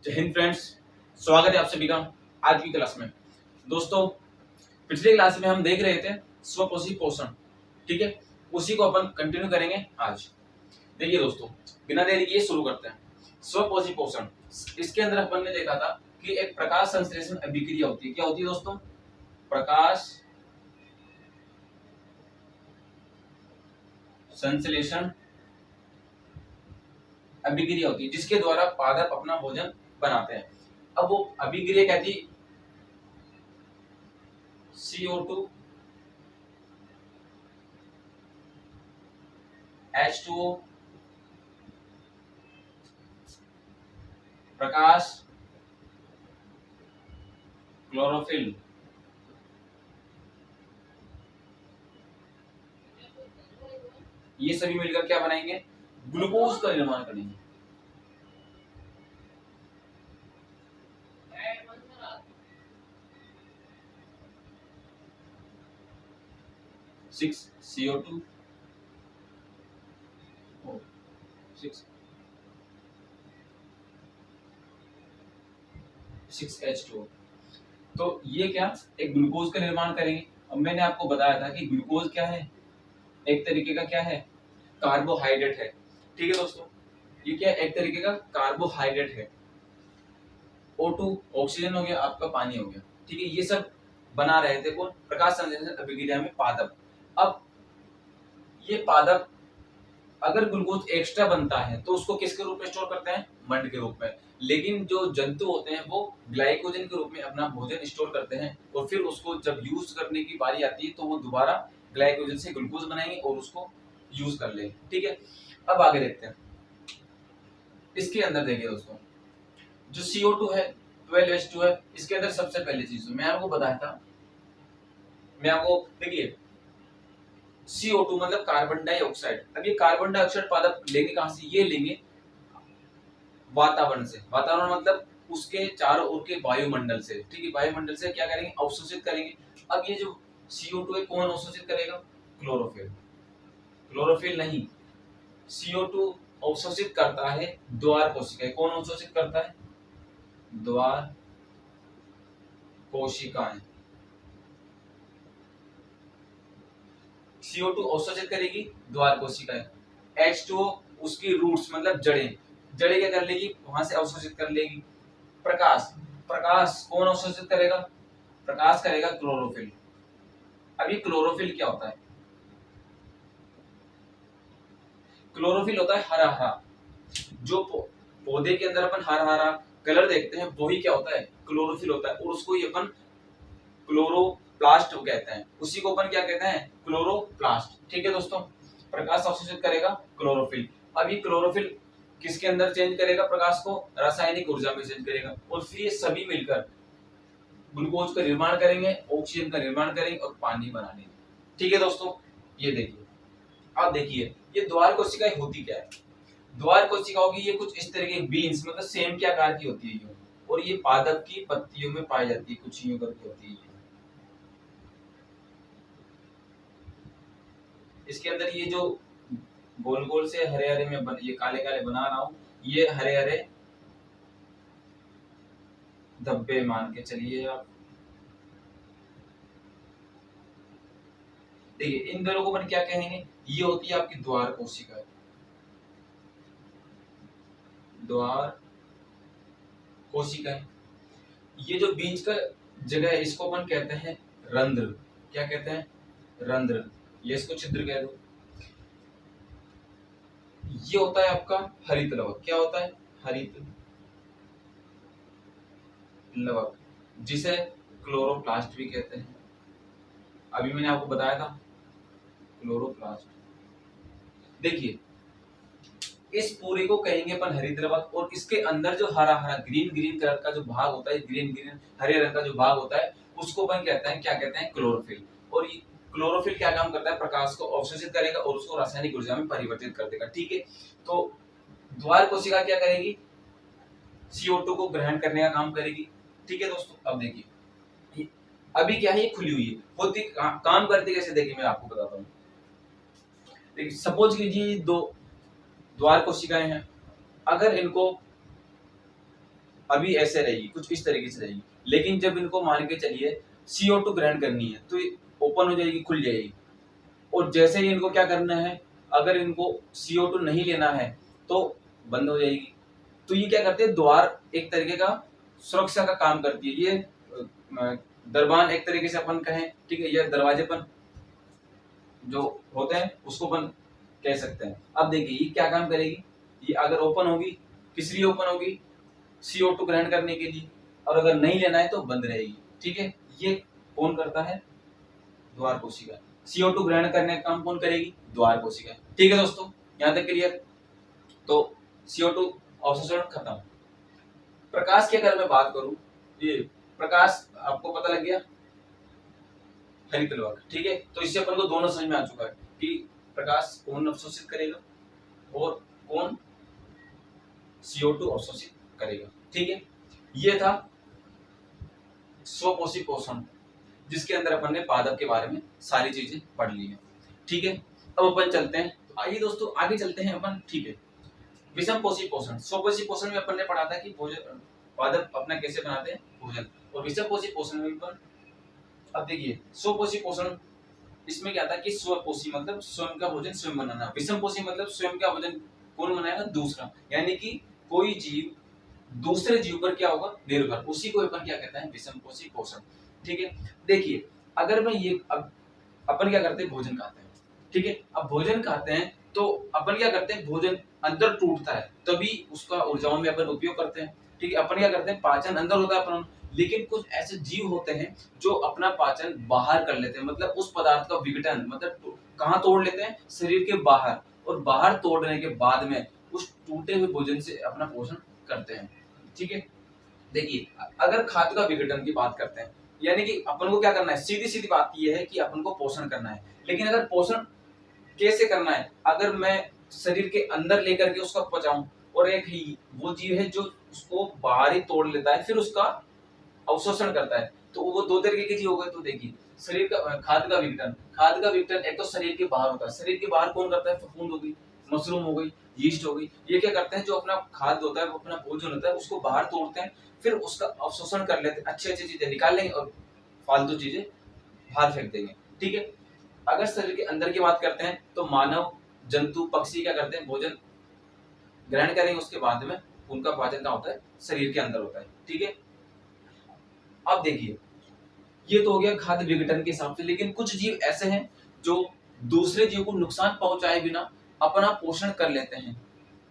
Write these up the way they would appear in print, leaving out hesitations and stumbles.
जय हिंद फ्रेंड्स, स्वागत है आप सभी का आज की क्लास में। दोस्तों, पिछली क्लास में हम देख रहे थे स्वपोषी पोषण, ठीक है। उसी को अपन कंटिन्यू करेंगे आज। देखिए दोस्तों, बिना देरी किए शुरू करते हैं। स्वपोषी पोषण, इसके अंदर अपन ने देखा था कि एक प्रकाश संश्लेषण अभिक्रिया होती है। क्या होती है दोस्तों? प्रकाश संश्लेषण अभिक्रिया होती है, जिसके द्वारा पादप अपना भोजन बनाते हैं। अब वो अभिक्रिया कहती CO2 H2O प्रकाश क्लोरोफिल, ये सभी मिलकर क्या बनाएंगे? ग्लूकोज का निर्माण करेंगे। Six CO2 6H2O। तो ये क्या, एक ग्लूकोज का निर्माण करेंगे। अब मैंने आपको बताया था कि ग्लूकोज क्या है, एक तरीके का क्या है, कार्बोहाइड्रेट है। ठीक है दोस्तों, ये क्या, एक तरीके का कार्बोहाइड्रेट है। O2 ऑक्सीजन हो गया, आपका पानी हो गया, ठीक है। ये सब बना रहे थे कौन? प्रकाश संश्लेषण अभिक्रिया में पादप। अब ये पादप अगर ग्लूकोज एक्स्ट्रा बनता है तो उसको किसके रूप में स्टोर करते हैं? मंड के रूप में। लेकिन जो जंतु होते हैं वो ग्लाइकोजन के रूप में अपना भोजन स्टोर करते हैं, और फिर उसको जब यूज करने की बारी आती है तो वो दोबारा ग्लाइकोजन से ग्लूकोज बनाएंगे और उसको यूज कर लेंगे, ठीक है। अब आगे देखते हैं। इसके अंदर देखिए दोस्तों, जो CO2 है, 12H2 है, इसके अंदर सबसे पहली चीज मैं आपको बताया था, देखिए CO2 मतलब कार्बन डाइऑक्साइड। अब ये कार्बन डाइऑक्साइड पादप लेंगे कहां से? ये लेंगे वातावरण से। वातावरण मतलब उसके चारों ओर के वायुमंडल से, ठीक है। वायुमंडल से क्या करेंगे? अवशोषित करेंगे। अब ये जो CO2 है, कौन अवशोषित करेगा? क्लोरोफिल। क्लोरोफिल नहीं, CO2 अवशोषित करता है द्वार कोशिकाएं। कौन अवशोषित करता है? द्वार कोशिकाएं। CO2 अवशोषित करेगी द्वार कोशिकाएं। H2O उसकी रूट्स मतलब जड़ें। जड़ें क्या कर लेगी? वहां से अवशोषित कर लेगी। प्रकाश, प्रकाश कौन अवशोषित करेगा? प्रकाश करेगा क्लोरोफिल। अब ये क्लोरोफिल क्या होता है? क्लोरोफिल होता है हरा हरा। जो पौधे के अंदर अपन हरा हरा कलर देखते हैं वही क्या होता है? क्लोरोफिल होता है। और उसको ही अपन क्लोरोप्लास्ट कहते हैं। उसी को अपन क्या कहते हैं? क्लोरोप्लास्ट, ठीक है दोस्तों। प्रकाश अवशोषित करेगा क्लोरोफिल। अब ये क्लोरोफिल किसके अंदर चेंज करेगा प्रकाश को? रासायनिक ऊर्जा में चेंज करेगा, और फिर ये सभी मिलकर ग्लूकोज का निर्माण करेंगे, ऑक्सीजन का निर्माण करेंगे और पानी बना लेंगे, ठीक है दोस्तों। ये देखिए, आप देखिए ये द्वार कोशिकाएं होती क्या है। द्वार कोशिका होगी ये कुछ इस तरह की बीन्स मतलब सेम के आकार की होती है ये, और ये पादप की पत्तियों में पाई जाती है, कुछ यूं करके होती है। इसके अंदर ये जो गोल गोल से हरे हरे में ये काले काले बना रहा हूं, ये हरे हरे धब्बे मान के चलिए आप। देखिए इन दोनों को अपन क्या कहेंगे? ये होती है आपकी द्वार कोशिका। द्वार कोशिकाएं। ये जो बीच का जगह है इसको अपन कहते हैं रंध्र। क्या कहते हैं? रंध्र। ये इसको छिद्र कह दो। ये होता है आपका हरित लवक। क्या होता है? हरित लवक, जिसे क्लोरोप्लास्ट भी कहते हैं। अभी मैंने आपको बताया था क्लोरोप्लास्ट। देखिए इस पूरे को कहेंगे अपन हरित लवक, और इसके अंदर जो हरा हरा ग्रीन ग्रीन कलर का जो भाग होता है, ग्रीन ग्रीन हरे रंग का जो भाग होता है, उसको अपन कहते हैं, क्या कहते हैं? क्लोरोफिल। और ये क्लोरोफिल क्या काम करता है? प्रकाश को अवशोषित करेगा और उसको रासायनिक ऊर्जा में परिवर्तित कर देगा, ठीक है। तो द्वार कोशिका क्या करेगी? CO2 को ग्रहण करने का काम करेगी, ठीक है दोस्तों। अब देखिए अभी क्या है, ये खुली हुई है, होती काम करती कैसे? देखिए मैं आपको बताता हूँ। देखिए सपोज कीजिए दो द्वार कोशिकाएं हैं। अगर इनको अभी ऐसे रहेगी, कुछ इस तरीके से रहेगी। लेकिन जब इनको मान के चलिए CO2 ग्रहण करनी है तो ये ओपन हो जाएगी, खुल जाएगी। और जैसे ही इनको क्या करना है, अगर इनको CO2 नहीं लेना है तो बंद हो जाएगी। तो ये क्या करते हैं, द्वार एक तरीके का सुरक्षा का काम करती है। ये दरबान एक तरीके से अपन कहें, ठीक है, या दरवाजेपन जो होते हैं उसको अपन कह सकते हैं। अब देखिए ये क्या काम करेगी, ये अगर ओपन होगी, किस लिए ओपन होगी, CO2 ग्रहण करने के लिए, और अगर नहीं लेना है तो बंद रहेगी। ठीक है, ये कौन करता है, द्वार कोशिका। CO2 ग्रहण करने का काम कौन करेगी, द्वार कोशिका। ठीक है दोस्तों, यहाँ तक क्लियर। तो CO2 अवशोषण खत्म। प्रकाश की अगर मैं बात करूं, ये प्रकाश आपको पता लग गया, हरित वर्ग। ठीक है, तो इससे अपन को दोनों समझ में आ चुका है कि प्रकाश कौन अवशोषित करेगा और कौन CO2 अवशोषित करेगा। ठीक है, ये था स्वकोशी पोषण, जिसके अंदर अपन ने पादप के बारे में सारी चीजें पढ़ ली है। ठीक है, अब अपन चलते हैं, आइए दोस्तों आगे चलते हैं अपन। ठीक है, विषम कोशी पोषण। स्वकोशी पोषण में अपन ने पढ़ा था कि भोजन पादप अपना कैसे बनाते हैं भोजन, और विषम कोशी पोषण में अपन, अब देखिए स्वकोशी पोषण इसमें क्या था कि स्वकोशी मतलब स्वयं का भोजन स्वयं बनाना, विषम कोशी मतलब स्वयं का भोजन कौन बनाएगा, दूसरा, यानी कि कोई जीव दूसरे जीव पर क्या होगा, निर्भर, उसी को अपन क्या कहते हैं, विषम कोशी पोषण। ठीक है, देखिए अगर मैं ये, अब अपन क्या करते हैं, भोजन खाते हैं। ठीक है, अब भोजन खाते हैं तो अपन क्या करते हैं, भोजन अंदर टूटता है तभी उसका ऊर्जाओं में अपन उपयोग करते हैं। ठीक है, अपन क्या करते हैं, पाचन अंदर होता है अपन, लेकिन कुछ ऐसे जीव होते हैं जो अपना पाचन बाहर कर लेते हैं, मतलब उस पदार्थ का विघटन, मतलब कहाँ तोड़ लेते हैं, शरीर के बाहर, और बाहर तोड़ने के बाद में उस टूटे हुए भोजन से अपना पोषण करते हैं। ठीक है, देखिए अगर खाद्य का विघटन की बात करते हैं, यानी कि अपन को क्या करना है, सीधी सीधी बात यह है कि अपन को पोषण करना है। लेकिन अगर पोषण कैसे करना है, अगर मैं शरीर के अंदर लेकर के उसका पचाऊं, और एक ही वो जीव है जो उसको बाहर ही तोड़ लेता है फिर उसका अवशोषण करता है, तो वो दो तरीके के जीव हो गए। तो देखिए शरीर का खाद्य का विघटन, खाद्य का विघटन एक तो शरीर के बाहर होता है, शरीर के बाहर कौन करता है, फफूंद हो गई, मशरूम हो गई, यीस्ट हो गई, ये क्या करते हैं, जो अपना खाद्य होता है, वो अपना भोजन होता है, उसको बाहर तोड़ते हैं, फिर उसका अवशोषण कर लेते हैं, अच्छी अच्छी चीजें निकाल लेंगे और फालतू चीजें बाहर फेंक देंगे। ठीक है, अगर शरीर के अंदर की बात करते हैं तो मानव, जंतु, पक्षी क्या करते हैं, भोजन ग्रहण करेंगे, उसके बाद में उनका पाचन क्या होता है, शरीर के अंदर होता है। ठीक है, अब देखिए ये तो हो गया खाद्य विघटन के हिसाब से, लेकिन कुछ जीव ऐसे हैं जो दूसरे जीव को नुकसान पहुंचाए बिना अपना पोषण कर लेते हैं।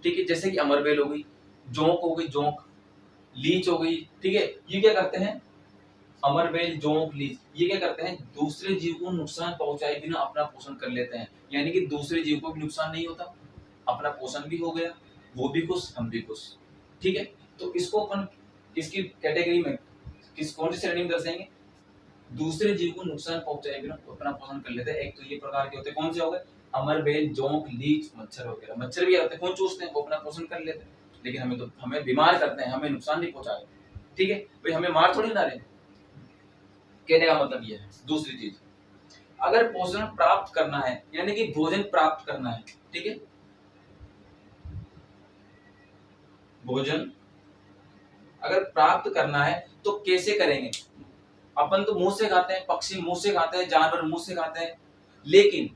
ठीक है, जैसे कि अमरबेल हो गई, जोंक हो गई, जोंक, लीच हो गई। ठीक है, ये क्या करते हैं, अमरबेल, जोंक, लीच, ये क्या करते हैं, दूसरे जीव को नुकसान पहुंचाए बिना अपना पोषण कर लेते हैं, यानी कि दूसरे जीव को भी नुकसान नहीं होता, अपना पोषण भी हो गया, वो भी खुश, हम भी खुश। ठीक है, तो इसको अपन किसकी कैटेगरी में, किस कौन सी श्रेणी में दर्शाएंगे, दूसरे जीव को नुकसान पहुंचाए बिना अपना पोषण कर लेते हैं। एक तो ये प्रकार के होते हैं, कौन से हो गए, अमरबेल, जोंक, लीच, मच्छर वगैरह। मच्छर भी आते हैं, कौन चूसते हैं, वो अपना पोषण कर लेते हैं, लेकिन हमें बीमार करते हैं, हमें नुकसान नहीं पहुंचा रहे। ठीक है, भाई हमें मार थोड़ी ना रहे, कहने का मतलब ये है। दूसरी चीज, अगर पोषण प्राप्त करना है, यानी कि भोजन प्राप्त करना है, ठीक है, भोजन अगर प्राप्त करना है तो कैसे करेंगे, अपन तो मुंह से खाते हैं, पक्षी मुंह से खाते हैं, जानवर मुंह से खाते हैं, लेकिन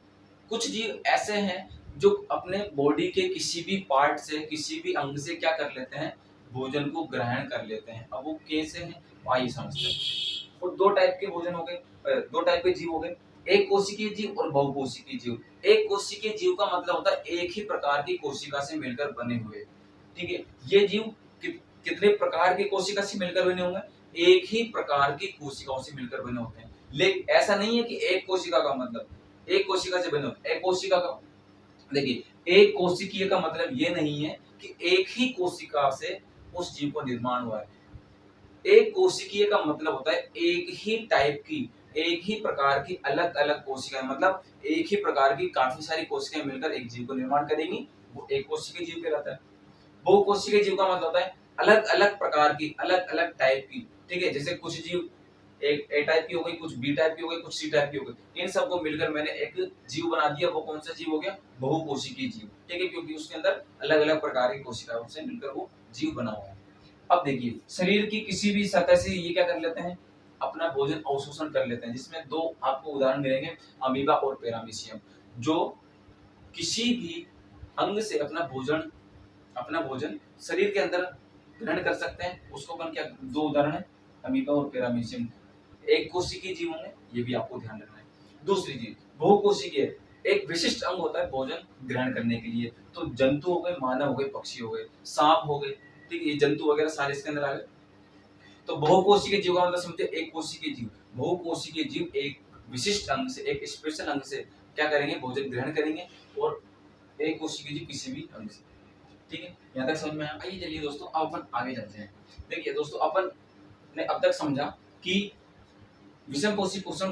कुछ जीव ऐसे हैं जो अपने बॉडी के किसी भी पार्ट से, किसी भी अंग से क्या कर लेते हैं, भोजन को ग्रहण कर लेते हैं। अब वो कैसे हैं, आइए समझते हैं। और दो टाइप के भोजन हो गए, दो टाइप के जीव हो गए, एक कोशिकीय जीव और बहुकोशिकीय जीव। एक कोशिकीय जीव का मतलब होता है एक ही प्रकार की कोशिका से मिलकर बने हुए। ठीक है, ये जीव कितने प्रकार की कोशिका से मिलकर बने होंगे, एक ही प्रकार की कोशिकाओं से मिलकर बने होते हैं। लेकिन ऐसा नहीं है कि एक कोशिका का मतलब एक कोशिका से बने होते हैं। एक कोशिका का, देखिए एक कोशिकीय का मतलब ये नहीं है कि एक ही कोशिका से उस जीव को निर्माण हुआ है। एक कोशिकीय का मतलब होता है एक ही टाइप की, एक ही प्रकार की अलग अलग कोशिकाएं, मतलब एक ही प्रकार की काफी सारी कोशिकाएं मिलकर एक जीव को निर्माण करेंगी, वो एक कोशिकीय जीव कहलाता है। बहुकोशिकीय जीव का मतलब होता है अलग अलग प्रकार की, अलग अलग टाइप की। ठीक है, जैसे कुछ जीव एक ए टाइप की हो गई, कुछ बी टाइप की हो गई, कुछ सी टाइप की हो गई, इन सबको मिलकर मैंने एक जीव बना दिया। वो कौन सा जीव हो गया, बहुकोशिकीय जीव। ठीक है, क्योंकि उसके अंदर अलग अलग प्रकार की कोशिकाओं से मिलकर वो जीव बना हुआ है। अब देखिए शरीर की किसी भी सतह से ये क्या कर लेते हैं, अपना भोजन अवशोषण कर लेते हैं, जिसमें दो आपको उदाहरण मिलेंगे, अमीबा और पैरामीशियम, जो किसी भी अंग से अपना भोजन शरीर के अंदर ग्रहण कर सकते हैं। उसको अपन क्या, दो उदाहरण है, अमीबा और पैरामीशियम। एक कोशिकीय जीव होंगे, ये भी आपको ध्यान रखना है। दूसरी चीज बहुकोशिकीय, एक विशिष्ट अंग होता है भोजन ग्रहण करने के लिए। तो जंतु हो गए, मानव हो गए, पक्षी हो गए, सांप हो गए, ठीक है, ये जंतु वगैरह सारे इसके अंदर आ गए। तो बहुकोशिकीय जीव का मतलब समझते हैं एक कोशिकीय जीव। बहुकोशिकीय जीव एक विशिष्ट अंग से, एक स्पेशल अंग से क्या करेंगे, भोजन ग्रहण करेंगे, और एक कोशिकीय जीव किसी भी अंग से। ठीक है, यहाँ तक समझ में आया। आइए चलिए दोस्तों, अब अपन आगे चलते हैं। देखिए दोस्तों, अपन ने अब तक समझा कि विषम पोषी पोषण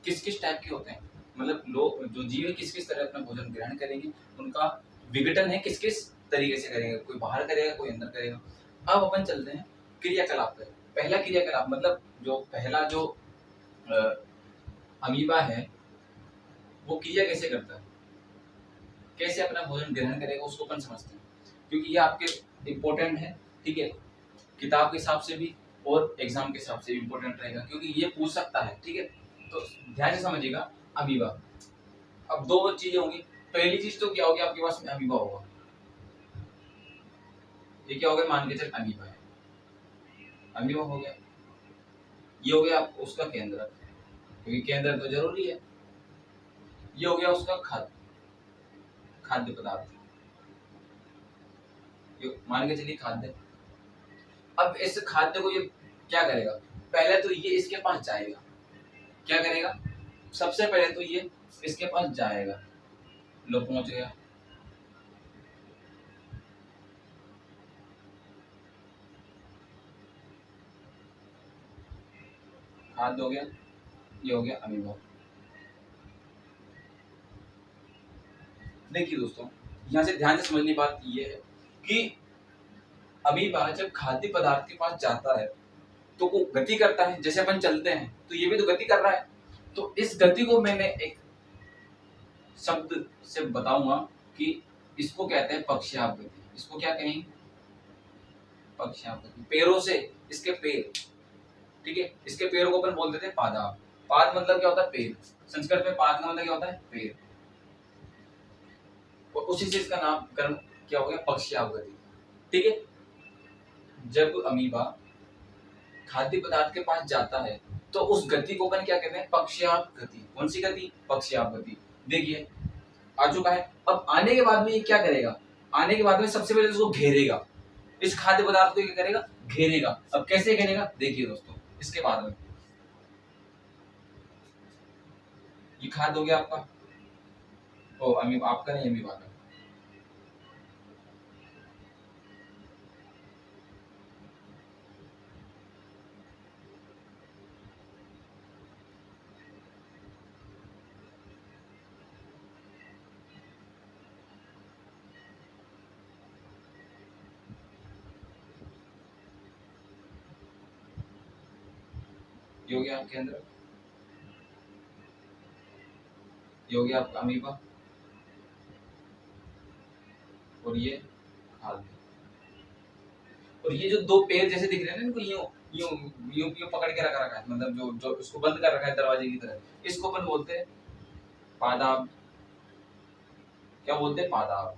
किस किस टाइप के होते हैं, मतलब लोग जो जीव है किस किस तरह अपना भोजन ग्रहण करेंगे, उनका विघटन है किस किस तरीके से करेंगे, कोई बाहर करेगा, कोई अंदर करेगा। अब अपन चलते हैं क्रियाकलाप पे। पहला क्रियाकलाप मतलब जो पहला जो अमीबा है वो क्रिया कैसे करता है, कैसे अपना भोजन ग्रहण करेगा, उसको अपन समझते हैं, क्योंकि ये आपके इम्पोर्टेंट है। ठीक है, किताब के हिसाब से भी और एग्जाम के हिसाब से भी इम्पोर्टेंट रहेगा, क्योंकि ये पूछ सकता है। ठीक है, तो ध्यान से समझिएगा। अमीबा, अब दो चीजें होंगी। पहली चीज तो क्या होगी, आपके पास में अमीबा होगा, ये क्या हो गया, मान के चल अमीबा है, अमीबा हो गया, ये हो गया उसका केंद्र, क्योंकि केंद्र तो जरूरी है। ये हो गया उसका खाद्य पदार्थ, ये मान के चलिए खाद्य। अब इस खाद्य को ये क्या करेगा, पहले तो ये इसके पास जाएगा, क्या करेगा, सबसे पहले तो ये इसके पास जाएगा, लो पहुंच गया, खाद्य हो गया, ये हो गया अमीबा। देखिए दोस्तों, यहाँ से ध्यान से समझने की बात ये है कि अमीबा जब खाद्य पदार्थ के पास जाता है तो वो गति करता है, जैसे अपन चलते हैं तो ये भी तो गति कर रहा है। तो इस गति को मैंने एक शब्द से बताऊंगा कि इसको कहते हैं पक्षाघात गति। इसको क्या कहेंगे, पक्षाघात गति। पैरों से इसके पैर, ठीक है, इसके पैरों को अपन बोल देते हैं पादाप। पाद मतलब क्या होता है, पैर। संस्कृत में पाद का मतलब क्या होता है, पैर। और उसी से इसका नामकरण क्या हो गया, पक्षाघात गति। ठीक है, जब अमीबा खाद्य पदार्थ के पास जाता है तो उस गति को अपन क्या कहते हैं, पक्षाघात गति। कौन सी गति, पक्षाघात गति। देखिए आ चुका है। अब आने के बाद में ये क्या करेगा, आने के बाद में सबसे पहले इसको घेरेगा, इस खाद्य पदार्थ को क्या करेगा, घेरेगा। अब कैसे घेरेगा, देखिए दोस्तों, इसके बाद में ये खाद्य हो गया आपका, ओ अमीबा आपका नहीं, अमीबा का। ये हो गया आपके अंदर, ये हो गया आपका अमीबा, और ये खाद्य। और ये जो दो पैर जैसे दिख रहे हैं ना, इनको यूं यूं यूं यूं पकड़ के रखा है, मतलब जो जो इसको बंद कर रखा है दरवाजे की तरह, इसको अपन बोलते हैं पादाब। क्या बोलते हैं, पादाब।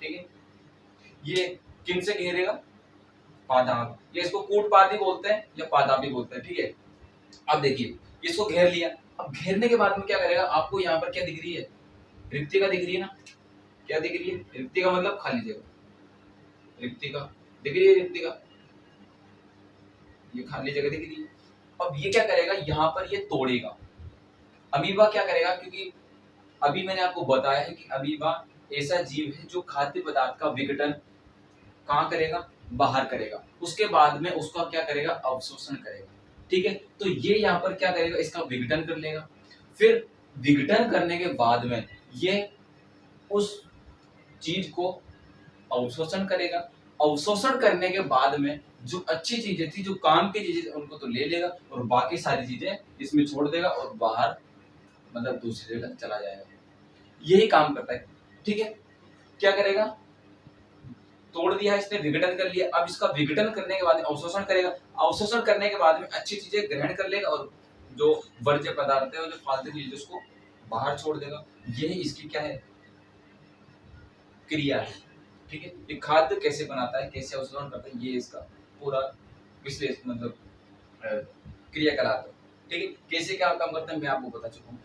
ठीक है, ये किन से घेरेगा, पादाब। ये इसको कूटपाद भी बोलते हैं या पादाब भी बोलते हैं। ठीक है, अब देखिए इसको घेर लिया। अब घेरने के बाद में क्या करेगा, आपको यहाँ पर क्या दिख रही है, रिक्तिका दिख रही है ना, क्या दिख रही है, रिक्तिका मतलब खाली जगह, रिक्तिका दिख रही है, रिक्तिका, ये खाली जगह दिख रही है। अब ये क्या करेगा, यहाँ पर ये तोड़ेगा। अमीबा क्या करेगा, क्योंकि अभी मैंने आपको बताया है कि अमीबा ऐसा जीव है जो खाद्य पदार्थ का विघटन कहाँ करेगा, बाहर करेगा, उसके बाद में उसका क्या करेगा, अवशोषण करेगा। ठीक है, तो ये यहाँ पर क्या करेगा, इसका विघटन कर लेगा। फिर विघटन करने के बाद में ये उस चीज को अवशोषण करेगा। अवशोषण करने के बाद में जो अच्छी चीजें थी, जो काम की चीजें, उनको तो ले लेगा, और बाकी सारी चीजें इसमें छोड़ देगा और बाहर मतलब दूसरी जगह चला जाएगा। यही काम करता है। ठीक है, क्या करेगा, तोड़ दिया है इसने, विघटन कर लिया। अब इसका विघटन करने के बाद में अवशोषण करेगा। अवशोषण करने के बाद में अच्छी चीजें ग्रहण कर लेगा और जो वर्ज्य पदार्थ है और जो फालतू चीजें उसको बाहर छोड़ देगा। यही इसकी क्या है, क्रिया है। ठीक है, ये खाद्य कैसे बनाता है, कैसे अवशोषण करता है, ये इसका पूरा विश्लेषण मतलब क्रियाकलाप है। ठीक है, कैसे क्या काम करता है मैं आपको बता चुका हूँ।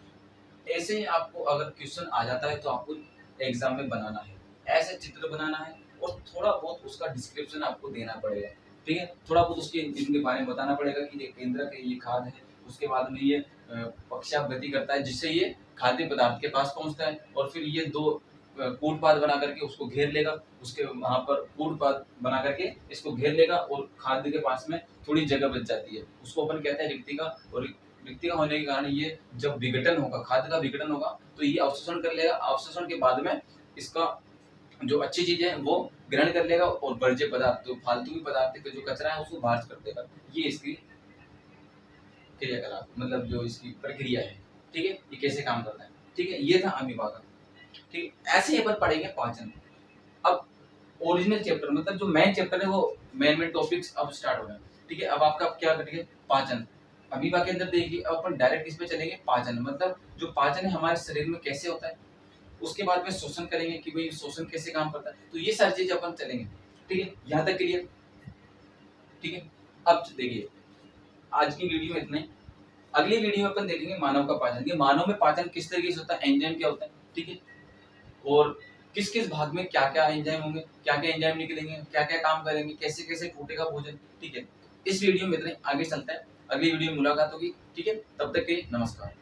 ऐसे ही आपको अगर क्वेश्चन आ जाता है तो आपको एग्जाम में बनाना है, ऐसे चित्र बनाना है और थोड़ा बहुत उसका डिस्क्रिप्शन आपको देना पड़ेगा। ठीक है, थोड़ा बहुत उसके इनके बारे में बताना पड़ेगा कि ये केंद्रक है, ये खाद है, उसके बाद में ये पक्षावृत्ति करता है जिससे ये खाद्य पदार्थ के पास पहुंचता है, और फिर ये दो कूटपाद बना करके उसको घेर लेगा, उसके वहां पर कूटपाद बना करके इसको घेर लेगा और खाद्य के पास में थोड़ी जगह बच जाती है, उसको अपन कहते हैं रिक्तिका। और रिक्तिका होने के कारण ये जब विघटन होगा, खाद्य का विघटन होगा तो ये अवशोषण कर लेगा। अवशोषण के बाद में इसका जो अच्छी चीजें हैं वो ग्रहण कर लेगा और वर्ज्य पदार्थ जो फालतू के पदार्थ के जो कचरा है उसको बाहर कर देगा। ये इसकी क्रियाकलाप मतलब जो इसकी प्रक्रिया है। ठीक है, ये कैसे काम करता है। ठीक है, ये था अमीबा। ठीक है, ऐसे ही अपन पढ़ेंगे पाचन। अब ओरिजिनल चैप्टर मतलब जो मेन चैप्टर है वो मेन टॉपिक्स अब स्टार्ट हो रहे हैं। ठीक है, अब आपका क्या करेंगे, पाचन। अमीबा के अंदर देखिए, अब अपन डायरेक्ट इस पे चलेंगे पाचन, मतलब जो पाचन है हमारे शरीर में कैसे होता है। उसके बाद में शोषण करेंगे कि भाई शोषण कैसे काम करता है, तो ये सारी चीजें अपन चलेंगे। ठीक है, यहाँ तक क्लियर। ठीक है, अब देखिए आज की वीडियो में इतना ही। अगली वीडियो में अपन देखेंगे मानव का पाचन, कि मानव में पाचन किस तरीके से होता है, एंजाइम क्या होता है। ठीक है, और किस किस भाग में क्या क्या एंजाइम होंगे, क्या क्या एंजाइम निकलेंगे, क्या क्या काम करेंगे, कैसे कैसे टूटेगा भोजन। ठीक है, इस वीडियो में इतना ही, आगे चलता है, अगली वीडियो में मुलाकात होगी। ठीक है, तब तक के लिए नमस्कार।